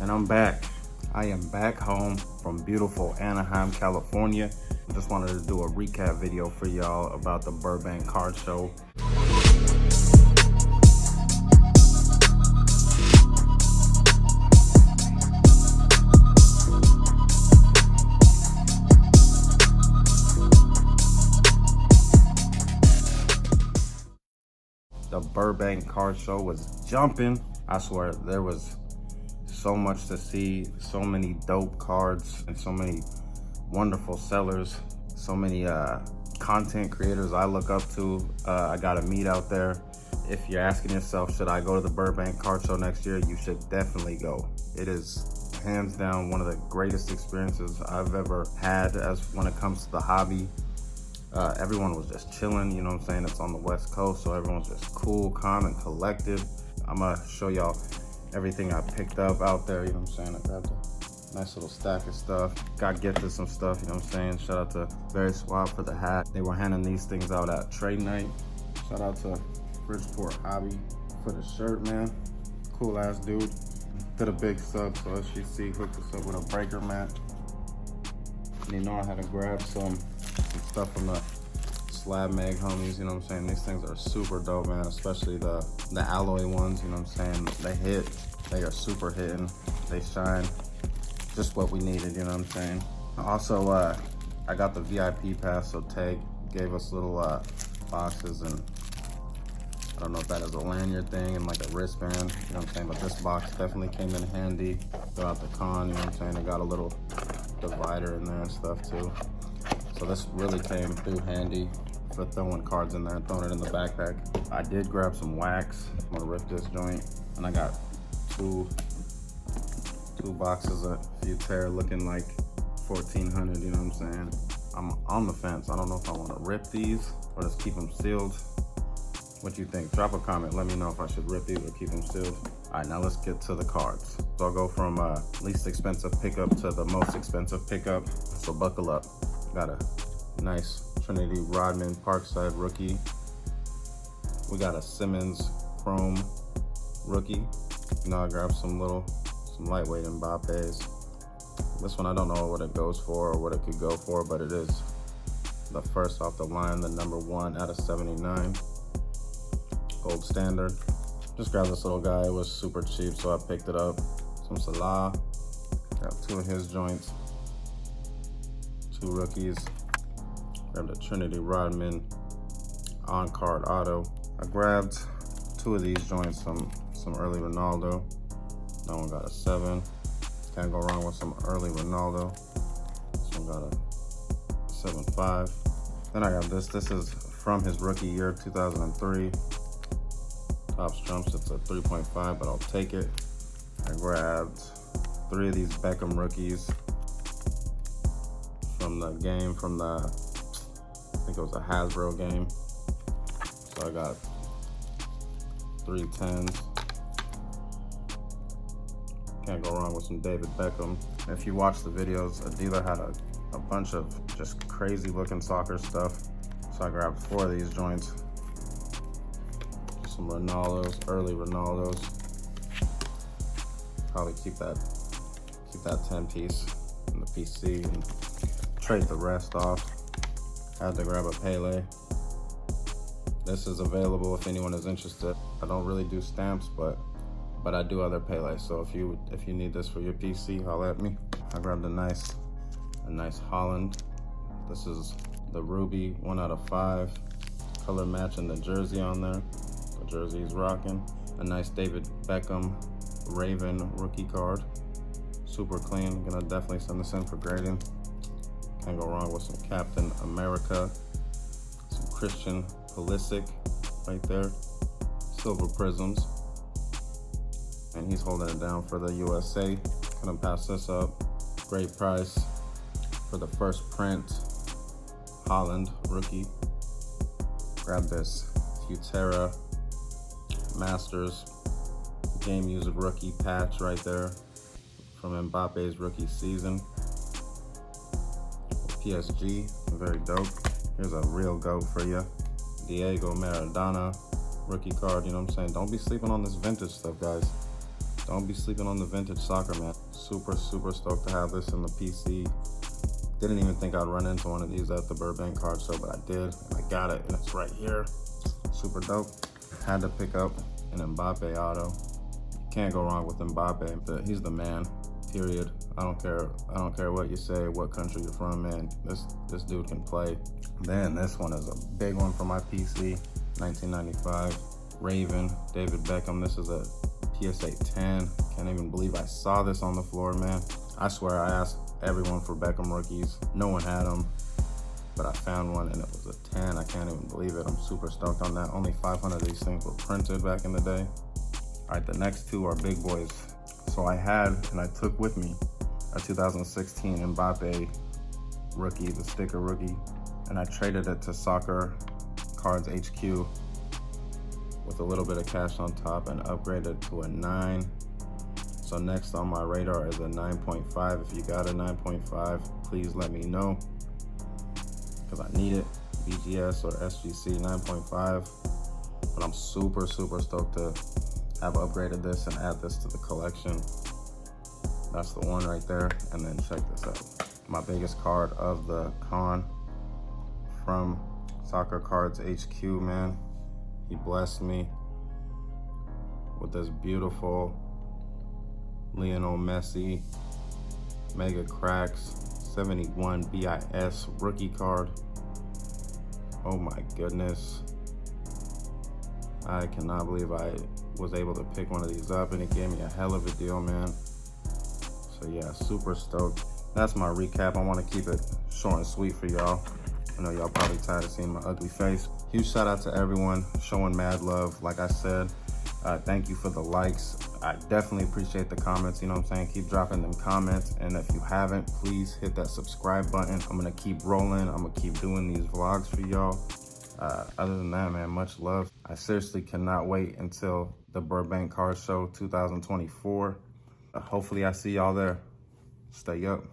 And I'm back. I am back home from beautiful Anaheim, California. I just wanted to do a recap video for y'all about the Burbank Card Show. The Burbank Card Show was jumping. I swear, there was so much to see, so many dope cards, and so many wonderful sellers, so many content creators I look up to. I got a meet out there. If you're asking yourself, should I go to the Burbank Card Show next year? You should definitely go. It is hands down one of the greatest experiences I've ever had when it comes to the hobby. Everyone was just chilling, you know what I'm saying? It's on the West Coast, so everyone's just cool, calm, and collected. I'm gonna show y'all everything I picked up out there, you know what I'm saying? I grabbed a nice little stack of stuff. Got gifted some stuff, you know what I'm saying? Shout out to Very Suave for the hat. They were handing these things out at trade night. Shout out to Bridgeport Hobby for the shirt, man. Cool ass dude. Did a big sub, so as you see, hooked us up with a breaker mat. And you know I had to grab some stuff from the Slab Mag homies, you know what I'm saying? These things are super dope, man, especially the alloy ones, you know what I'm saying? They hit, they are super hitting, they shine, just what we needed, you know what I'm saying? Also, I got the VIP pass, so Tag gave us little boxes, and I don't know if that is a lanyard thing and like a wristband, you know what I'm saying? But this box definitely came in handy throughout the con, you know what I'm saying? It got a little divider in there and stuff too. So this really came through handy for throwing cards in there and throwing it in the backpack. I did grab some wax. I'm gonna rip this joint. And I got two boxes of Futera looking like 1400, you know what I'm saying? I'm on the fence. I don't know if I wanna rip these or just keep them sealed. What do you think? Drop a comment. Let me know if I should rip these or keep them sealed. All right, now let's get to the cards. So I'll go from least expensive pickup to the most expensive pickup. So buckle up. Got a nice Trinity Rodman Parkside rookie. We got a Simmons Chrome rookie. You know, I grabbed some lightweight Mbappe's. This one I don't know what it goes for or what it could go for, but it is the first off the line, the number 1 out of 79. Gold standard. Just grabbed this little guy. It was super cheap, so I picked it up. Some Salah. Got 2 of his joints. 2 rookies. Grabbed a Trinity Rodman on-card auto. I grabbed 2 of these joints, some early Ronaldo. That one got a 7. Can't go wrong with some early Ronaldo. This one got a 7.5. Then I got this. This is from his rookie year, 2003. Topps Trumps, it's a 3.5, but I'll take it. I grabbed 3 of these Beckham rookies from the game, I think it was a Hasbro game. So I got 3 10s. Can't go wrong with some David Beckham. If you watch the videos, a dealer had a bunch of just crazy looking soccer stuff. So I grabbed 4 of these joints. Some Ronaldos, early Ronaldos. Probably keep that 10 piece in the PC and trade the rest off. Had to grab a Pele. This is available if anyone is interested. I don't really do stamps, but I do other Pele. So if you need this for your PC, holla at me. I grabbed a nice Holland. This is the Ruby 1 out of 5. Color matching the jersey on there. The jersey is rocking. A nice David Beckham Raven rookie card. Super clean. Gonna definitely send this in for grading. Can't go wrong with some Captain America. Some Christian Pulisic right there. Silver prisms. And he's holding it down for the USA. Gonna pass this up. Great price for the first print Holland rookie. Grab this Futera Masters Game User rookie patch right there from Mbappe's rookie season. PSG, very dope. Here's a real GOAT for you. Diego Maradona rookie card, you know what I'm saying? Don't be sleeping on this vintage stuff, guys. Don't be sleeping on the vintage soccer, man. Super stoked to have this in the PC. Didn't even think I'd run into one of these at the Burbank Card Show, but I did, and I got it, and it's right here. Super dope. Had to pick up an Mbappe auto. Can't go wrong with Mbappe. He's the man, period. I don't care what you say, what country you're from, man. This dude can play. Then this one is a big one for my PC, 1995. Raven, David Beckham. This is a PSA 10. Can't even believe I saw this on the floor, man. I swear I asked everyone for Beckham rookies. No one had them, but I found one and it was a 10. I can't even believe it. I'm super stoked on that. Only 500 of these things were printed back in the day. All right, the next two are big boys. So I had, and I took with me, a 2016 Mbappe rookie, the sticker rookie, and I traded it to Soccer Cards HQ with a little bit of cash on top and upgraded to a 9. So next on my radar is a 9.5. If you got a 9.5, please let me know, because I need it. BGS or SGC 9.5. But I'm super stoked to have upgraded this and add this to the collection. That's the one right there. And then check this out. My biggest card of the con from Soccer Cards HQ, man. He blessed me with this beautiful Lionel Messi Mega Cracks 71 BIS rookie card. Oh my goodness. I cannot believe I was able to pick one of these up, and it gave me a hell of a deal, man. So yeah, super stoked. That's my recap. I want to keep it short and sweet for y'all. I know y'all probably tired of seeing my ugly face. Huge shout out to everyone showing mad love. Like I said, thank you for the likes. I definitely appreciate the comments, you know what I'm saying? Keep dropping them comments. And if you haven't, please hit that subscribe button. I'm gonna keep rolling. I'm gonna keep doing these vlogs for y'all. Other than that, man, much love. I seriously cannot wait until the Burbank Card Show 2024. Hopefully I see y'all there. Stay up.